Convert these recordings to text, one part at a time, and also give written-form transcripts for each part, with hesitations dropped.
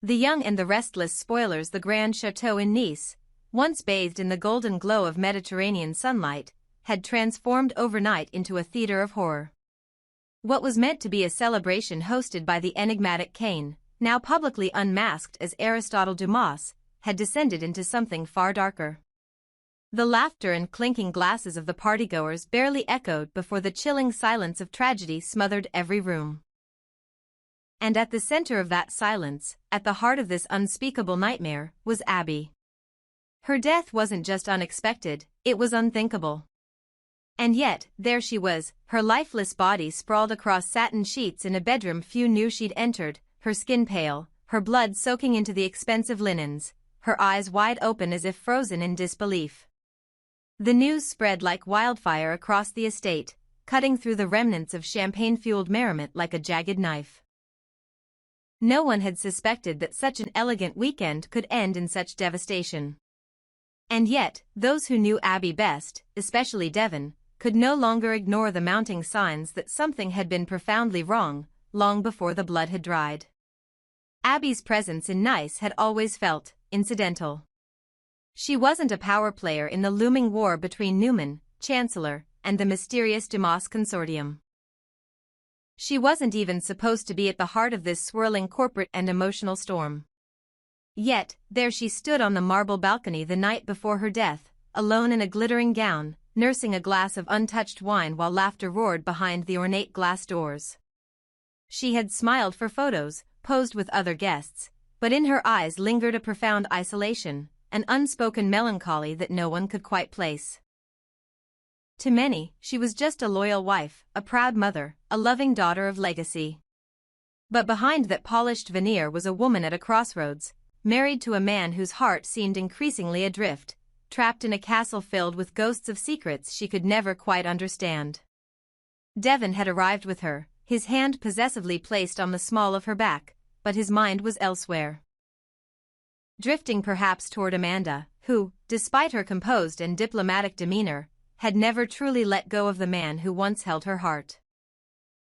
The young and the restless spoilers. The grand chateau in Nice, once bathed in the golden glow of Mediterranean sunlight, had transformed overnight into a theater of horror. What was meant to be a celebration hosted by the enigmatic Cain, now publicly unmasked as Aristotle Dumas, had descended into something far darker. The laughter and clinking glasses of the partygoers barely echoed before the chilling silence of tragedy smothered every room. And at the center of that silence, at the heart of this unspeakable nightmare, was Abby. Her death wasn't just unexpected, it was unthinkable. And yet, there she was, her lifeless body sprawled across satin sheets in a bedroom few knew she'd entered, her skin pale, her blood soaking into the expensive linens, her eyes wide open as if frozen in disbelief. The news spread like wildfire across the estate, cutting through the remnants of champagne-fueled merriment like a jagged knife. No one had suspected that such an elegant weekend could end in such devastation. And yet, those who knew Abby best, especially Devon, could no longer ignore the mounting signs that something had been profoundly wrong, long before the blood had dried. Abby's presence in Nice had always felt incidental. She wasn't a power player in the looming war between Newman, Chancellor, and the mysterious Dumas consortium. She wasn't even supposed to be at the heart of this swirling corporate and emotional storm. Yet, there she stood on the marble balcony the night before her death, alone in a glittering gown, nursing a glass of untouched wine while laughter roared behind the ornate glass doors. She had smiled for photos, posed with other guests, but in her eyes lingered a profound isolation, an unspoken melancholy that no one could quite place. To many, she was just a loyal wife, a proud mother, a loving daughter of legacy. But behind that polished veneer was a woman at a crossroads, married to a man whose heart seemed increasingly adrift, trapped in a castle filled with ghosts of secrets she could never quite understand. Devon had arrived with her, his hand possessively placed on the small of her back, but his mind was elsewhere. Drifting perhaps toward Amanda, who, despite her composed and diplomatic demeanor, had never truly let go of the man who once held her heart.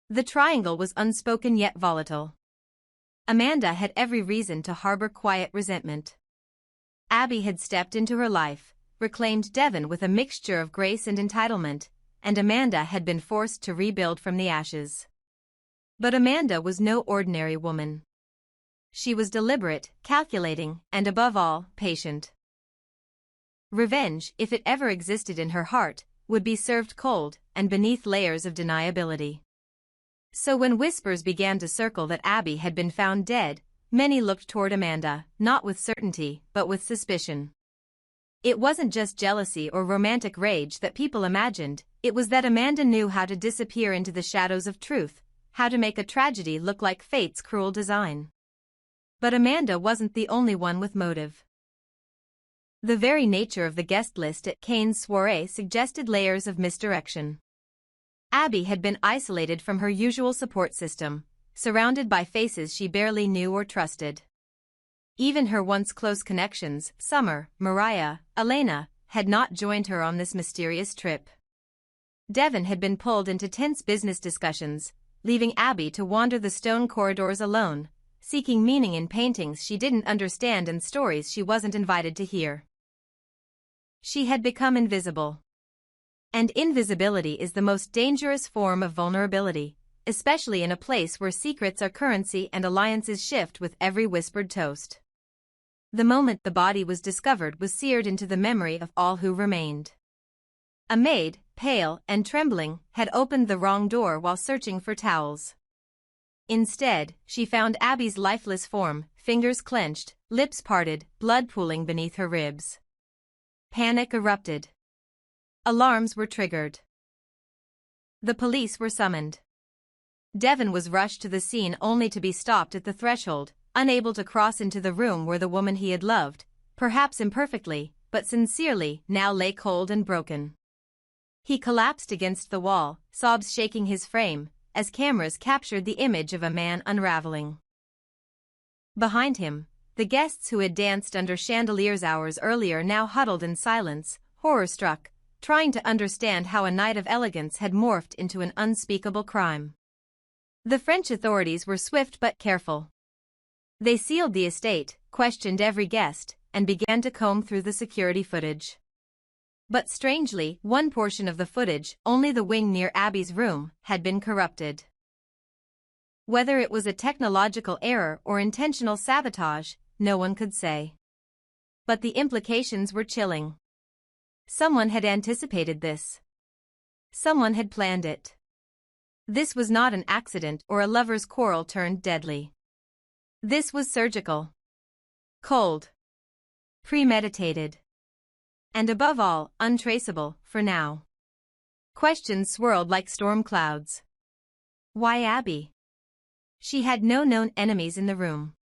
The triangle was unspoken yet volatile. Amanda had every reason to harbor quiet resentment. Abby had stepped into her life, reclaimed Devon with a mixture of grace and entitlement, and Amanda had been forced to rebuild from the ashes. But Amanda was no ordinary woman. She was deliberate, calculating, and above all, patient. Revenge, if it ever existed in her heart, would be served cold and beneath layers of deniability. So when whispers began to circle that Abby had been found dead, many looked toward Amanda, not with certainty, but with suspicion. It wasn't just jealousy or romantic rage that people imagined, it was that Amanda knew how to disappear into the shadows of truth, how to make a tragedy look like fate's cruel design. But Amanda wasn't the only one with motive. The very nature of the guest list at Cain's soirée suggested layers of misdirection. Abby had been isolated from her usual support system, surrounded by faces she barely knew or trusted. Even her once close connections, Summer, Mariah, Elena, had not joined her on this mysterious trip. Devon had been pulled into tense business discussions, leaving Abby to wander the stone corridors alone, seeking meaning in paintings she didn't understand and stories she wasn't invited to hear. She had become invisible. And invisibility is the most dangerous form of vulnerability, especially in a place where secrets are currency and alliances shift with every whispered toast. The moment the body was discovered was seared into the memory of all who remained. A maid, pale and trembling, had opened the wrong door while searching for towels. Instead, she found Abby's lifeless form, fingers clenched, lips parted, blood pooling beneath her ribs. Panic erupted. Alarms were triggered. The police were summoned. Devon was rushed to the scene only to be stopped at the threshold, unable to cross into the room where the woman he had loved, perhaps imperfectly, but sincerely, now lay cold and broken. He collapsed against the wall, sobs shaking his frame, as cameras captured the image of a man unraveling. Behind him, the guests who had danced under chandeliers hours earlier now huddled in silence, horror-struck, trying to understand how a night of elegance had morphed into an unspeakable crime. The French authorities were swift but careful. They sealed the estate, questioned every guest, and began to comb through the security footage. But strangely, one portion of the footage, only the wing near Abby's room, had been corrupted. Whether it was a technological error or intentional sabotage, no one could say. But the implications were chilling. Someone had anticipated this. Someone had planned it. This was not an accident or a lover's quarrel turned deadly. This was surgical. Cold. Premeditated. And above all, untraceable, for now. Questions swirled like storm clouds. Why Abby? She had no known enemies in the room.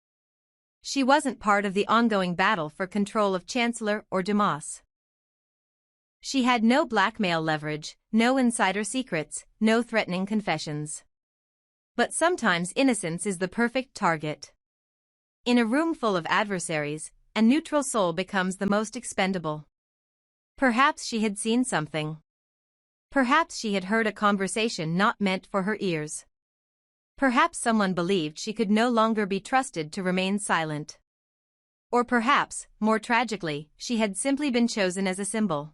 She wasn't part of the ongoing battle for control of Chancellor or Dumas. She had no blackmail leverage, no insider secrets, no threatening confessions. But sometimes innocence is the perfect target. In a room full of adversaries, a neutral soul becomes the most expendable. Perhaps she had seen something. Perhaps she had heard a conversation not meant for her ears. Perhaps someone believed she could no longer be trusted to remain silent. Or perhaps, more tragically, she had simply been chosen as a symbol.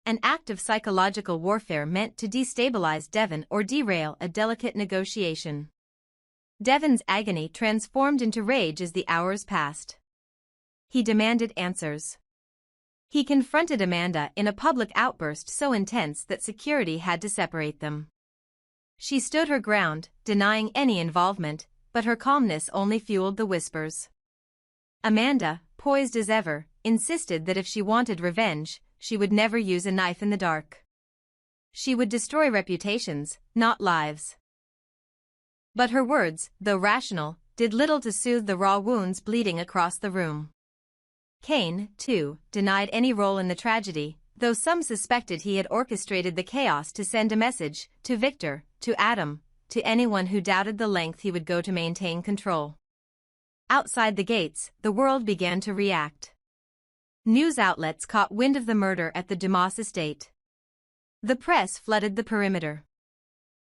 An act of psychological warfare meant to destabilize Devon or derail a delicate negotiation. Devon's agony transformed into rage as the hours passed. He demanded answers. He confronted Amanda in a public outburst so intense that security had to separate them. She stood her ground, denying any involvement, but her calmness only fueled the whispers. Amanda, poised as ever, insisted that if she wanted revenge, she would never use a knife in the dark. She would destroy reputations, not lives. But her words, though rational, did little to soothe the raw wounds bleeding across the room. Kane, too, denied any role in the tragedy, though some suspected he had orchestrated the chaos to send a message to Victor, to Adam, to anyone who doubted the length he would go to maintain control. Outside the gates, the world began to react. News outlets caught wind of the murder at the Dumas estate. The press flooded the perimeter.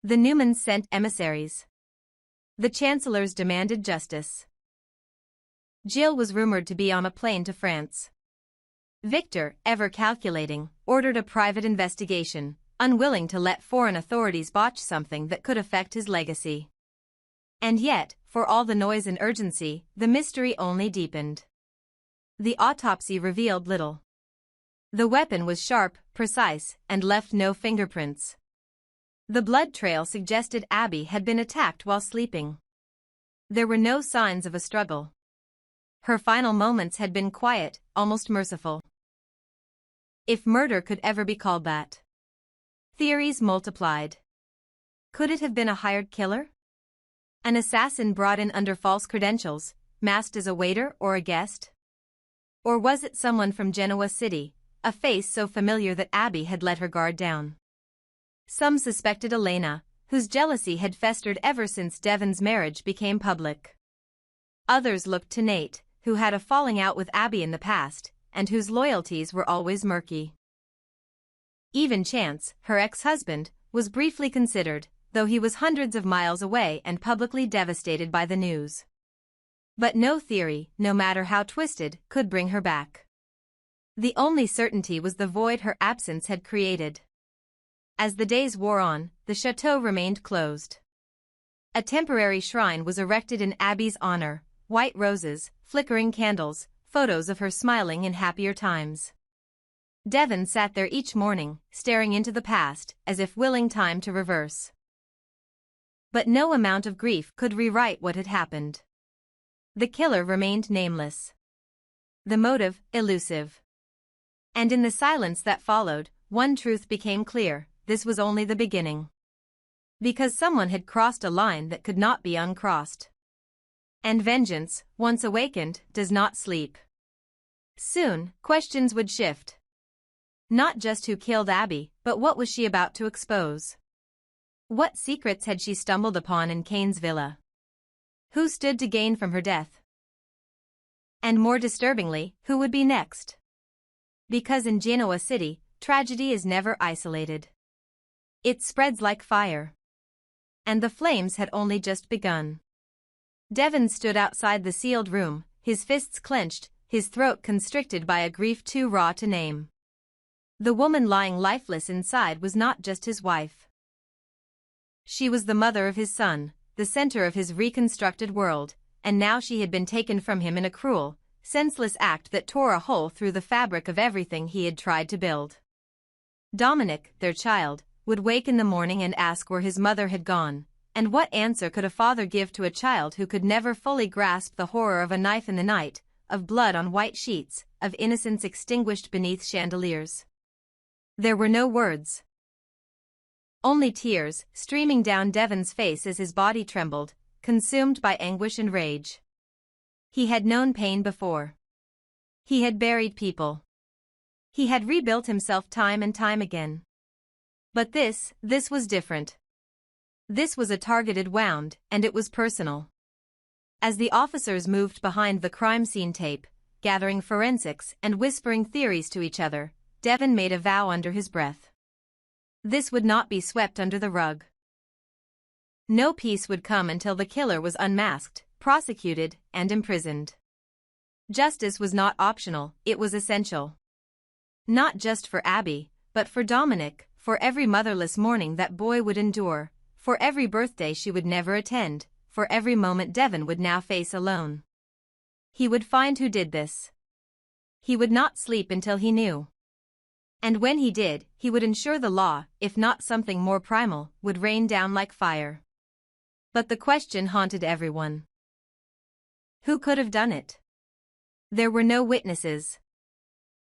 The Newmans sent emissaries. The chancellors demanded justice. Jill was rumored to be on a plane to France. Victor, ever calculating, ordered a private investigation, unwilling to let foreign authorities botch something that could affect his legacy. And yet, for all the noise and urgency, the mystery only deepened. The autopsy revealed little. The weapon was sharp, precise, and left no fingerprints. The blood trail suggested Abby had been attacked while sleeping. There were no signs of a struggle. Her final moments had been quiet, almost merciful. If murder could ever be called that. Theories multiplied. Could it have been a hired killer? An assassin brought in under false credentials, masked as a waiter or a guest? Or was it someone from Genoa City, a face so familiar that Abby had let her guard down? Some suspected Elena, whose jealousy had festered ever since Devon's marriage became public. Others looked to Nate, who had a falling out with Abby in the past, and whose loyalties were always murky. Even Chance, her ex-husband, was briefly considered, though he was hundreds of miles away and publicly devastated by the news. But no theory, no matter how twisted, could bring her back. The only certainty was the void her absence had created. As the days wore on, the chateau remained closed. A temporary shrine was erected in Abby's honor, white roses, flickering candles, photos of her smiling in happier times. Devon sat there each morning, staring into the past, as if willing time to reverse. But no amount of grief could rewrite what had happened. The killer remained nameless. The motive, elusive. And in the silence that followed, one truth became clear: this was only the beginning. Because someone had crossed a line that could not be uncrossed. And vengeance, once awakened, does not sleep. Soon, questions would shift. Not just who killed Abby, but what was she about to expose? What secrets had she stumbled upon in Kane's villa? Who stood to gain from her death? And more disturbingly, who would be next? Because in Genoa City, tragedy is never isolated. It spreads like fire. And the flames had only just begun. Devon stood outside the sealed room, his fists clenched, his throat constricted by a grief too raw to name. The woman lying lifeless inside was not just his wife. She was the mother of his son, the center of his reconstructed world, and now she had been taken from him in a cruel, senseless act that tore a hole through the fabric of everything he had tried to build. Dominic, their child, would wake in the morning and ask where his mother had gone, and what answer could a father give to a child who could never fully grasp the horror of a knife in the night, of blood on white sheets, of innocence extinguished beneath chandeliers? There were no words. Only tears, streaming down Devon's face as his body trembled, consumed by anguish and rage. He had known pain before. He had buried people. He had rebuilt himself time and time again. But this was different. This was a targeted wound, and it was personal. As the officers moved behind the crime scene tape, gathering forensics and whispering theories to each other, Devon made a vow under his breath. This would not be swept under the rug. No peace would come until the killer was unmasked, prosecuted, and imprisoned. Justice was not optional, it was essential. Not just for Abby, but for Dominic, for every motherless morning that boy would endure, for every birthday she would never attend, for every moment Devon would now face alone. He would find who did this. He would not sleep until he knew. And when he did, he would ensure the law, if not something more primal, would rain down like fire. But the question haunted everyone. Who could have done it? There were no witnesses.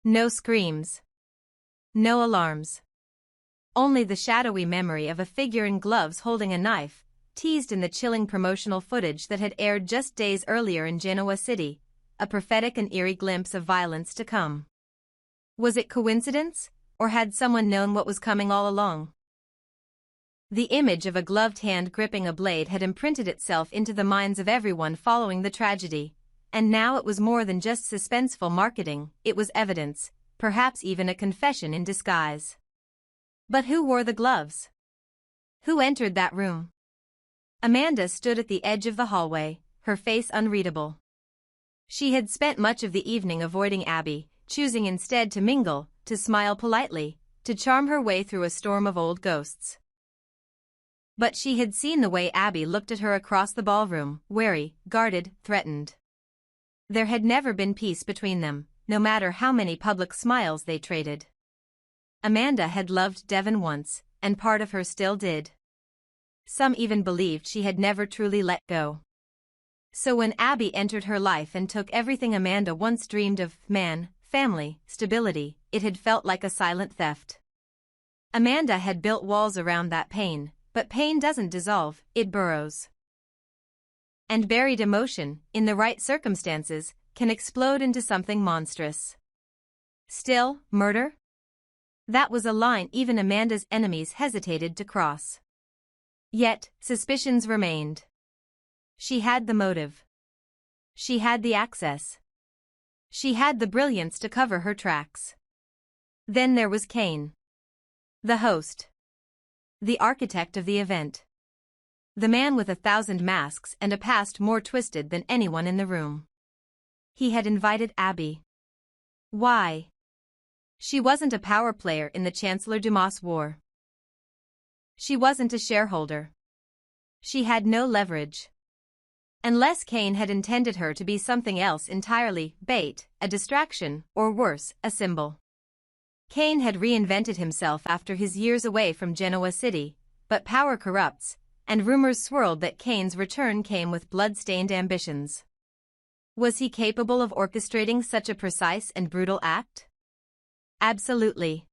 No screams. No alarms. Only the shadowy memory of a figure in gloves holding a knife, teased in the chilling promotional footage that had aired just days earlier in Genoa City, a prophetic and eerie glimpse of violence to come. Was it coincidence, or had someone known what was coming all along? The image of a gloved hand gripping a blade had imprinted itself into the minds of everyone following the tragedy, and now it was more than just suspenseful marketing, it was evidence, perhaps even a confession in disguise. But who wore the gloves? Who entered that room? Amanda stood at the edge of the hallway, her face unreadable. She had spent much of the evening avoiding Abby, choosing instead to mingle, to smile politely, to charm her way through a storm of old ghosts. But she had seen the way Abby looked at her across the ballroom, wary, guarded, threatened. There had never been peace between them, no matter how many public smiles they traded. Amanda had loved Devon once, and part of her still did. Some even believed she had never truly let go. So when Abby entered her life and took everything Amanda once dreamed of, man, family, stability, it had felt like a silent theft. Amanda had built walls around that pain, but pain doesn't dissolve, it burrows. And buried emotion, in the right circumstances, can explode into something monstrous. Still, murder? That was a line even Amanda's enemies hesitated to cross. Yet, suspicions remained. She had the motive. She had the access. She had the brilliance to cover her tracks. Then there was Kane. The host. The architect of the event. The man with 1,000 masks and a past more twisted than anyone in the room. He had invited Abby. Why? She wasn't a power player in the Chancellor Dumas war. She wasn't a shareholder. She had no leverage. Unless Kane had intended her to be something else entirely, bait, a distraction, or worse, a symbol. Kane had reinvented himself after his years away from Genoa City, but power corrupts, and rumors swirled that Kane's return came with blood-stained ambitions. Was he capable of orchestrating such a precise and brutal act? Absolutely.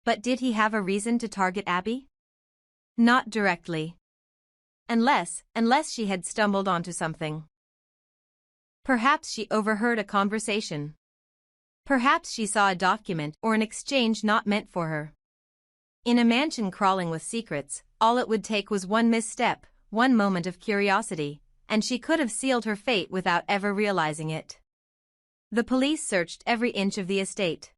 But did he have a reason to target Abby? Not directly. Unless she had stumbled onto something. Perhaps she overheard a conversation. Perhaps she saw a document or an exchange not meant for her. In a mansion crawling with secrets, all it would take was one misstep, one moment of curiosity, and she could have sealed her fate without ever realizing it. The police searched every inch of the estate.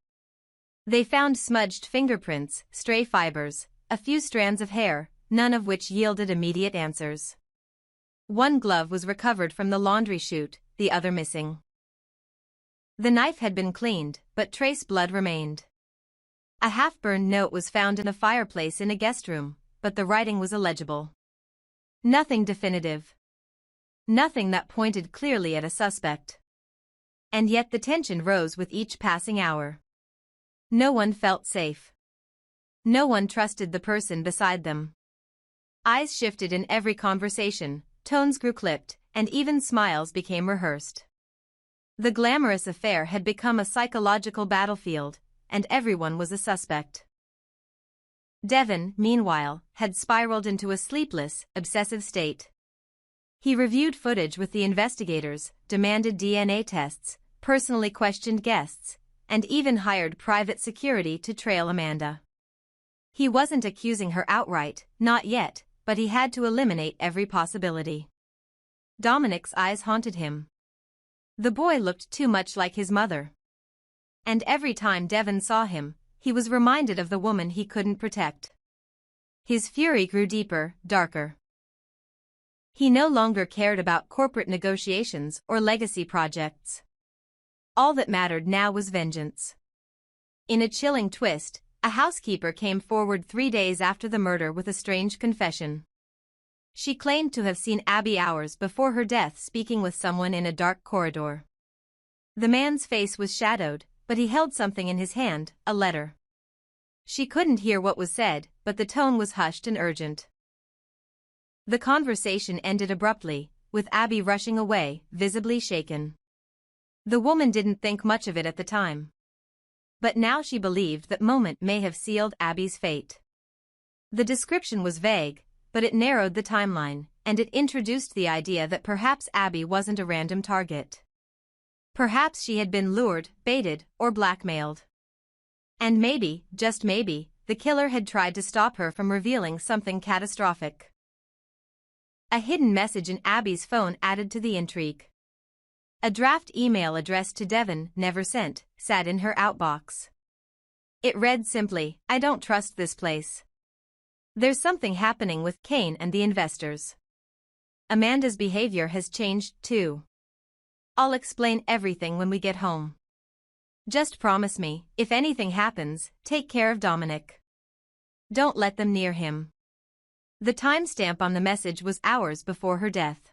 They found smudged fingerprints, stray fibers, a few strands of hair, none of which yielded immediate answers. One glove was recovered from the laundry chute, the other missing. The knife had been cleaned, but trace blood remained. A half-burned note was found in a fireplace in a guest room, but the writing was illegible. Nothing definitive. Nothing that pointed clearly at a suspect. And yet the tension rose with each passing hour. No one felt safe. No one trusted the person beside them. Eyes shifted in every conversation, tones grew clipped, and even smiles became rehearsed. The glamorous affair had become a psychological battlefield, and everyone was a suspect. Devon, meanwhile, had spiraled into a sleepless, obsessive state. He reviewed footage with the investigators, demanded DNA tests, personally questioned guests, and even hired private security to trail Amanda. He wasn't accusing her outright, not yet, but he had to eliminate every possibility. Dominic's eyes haunted him. The boy looked too much like his mother. And every time Devon saw him, he was reminded of the woman he couldn't protect. His fury grew deeper, darker. He no longer cared about corporate negotiations or legacy projects. All that mattered now was vengeance. In a chilling twist, a housekeeper came forward 3 days after the murder with a strange confession. She claimed to have seen Abby hours before her death speaking with someone in a dark corridor. The man's face was shadowed, but he held something in his hand, a letter. She couldn't hear what was said, but the tone was hushed and urgent. The conversation ended abruptly, with Abby rushing away, visibly shaken. The woman didn't think much of it at the time. But now she believed that moment may have sealed Abby's fate. The description was vague, but it narrowed the timeline, and it introduced the idea that perhaps Abby wasn't a random target. Perhaps she had been lured, baited, or blackmailed. And maybe, just maybe, the killer had tried to stop her from revealing something catastrophic. A hidden message in Abby's phone added to the intrigue. A draft email addressed to Devon, never sent, sat in her outbox. It read simply, "I don't trust this place. There's something happening with Kane and the investors. Amanda's behavior has changed too. I'll explain everything when we get home. Just promise me, if anything happens, take care of Dominic. Don't let them near him." The timestamp on the message was hours before her death.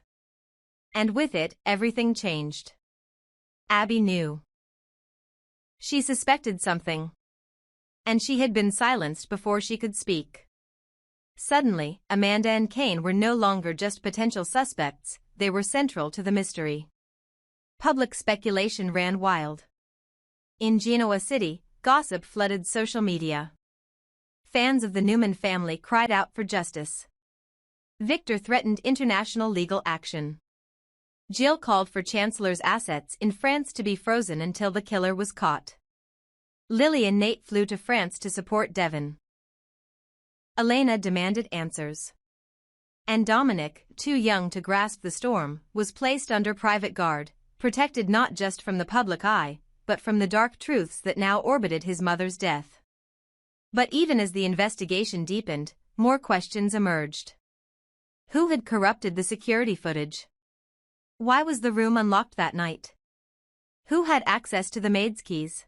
And with it, everything changed. Abby knew. She suspected something. And she had been silenced before she could speak. Suddenly, Amanda and Kane were no longer just potential suspects, they were central to the mystery. Public speculation ran wild. In Genoa City, gossip flooded social media. Fans of the Newman family cried out for justice. Victor threatened international legal action. Jill called for Chancellor's assets in France to be frozen until the killer was caught. Lily and Nate flew to France to support Devon. Elena demanded answers. And Dominic, too young to grasp the storm, was placed under private guard, protected not just from the public eye, but from the dark truths that now orbited his mother's death. But even as the investigation deepened, more questions emerged. Who had corrupted the security footage? Why was the room unlocked that night? Who had access to the maid's keys?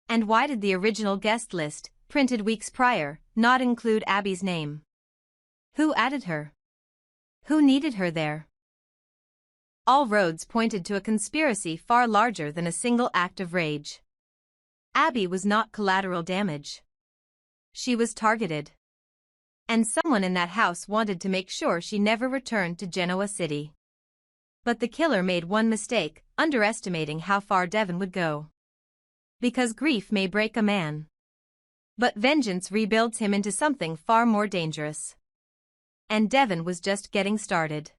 And why did the original guest list, printed weeks prior, not include Abby's name? Who added her? Who needed her there? All roads pointed to a conspiracy far larger than a single act of rage. Abby was not collateral damage. She was targeted. And someone in that house wanted to make sure she never returned to Genoa City. But the killer made one mistake, underestimating how far Devon would go. Because grief may break a man. But vengeance rebuilds him into something far more dangerous. And Devon was just getting started.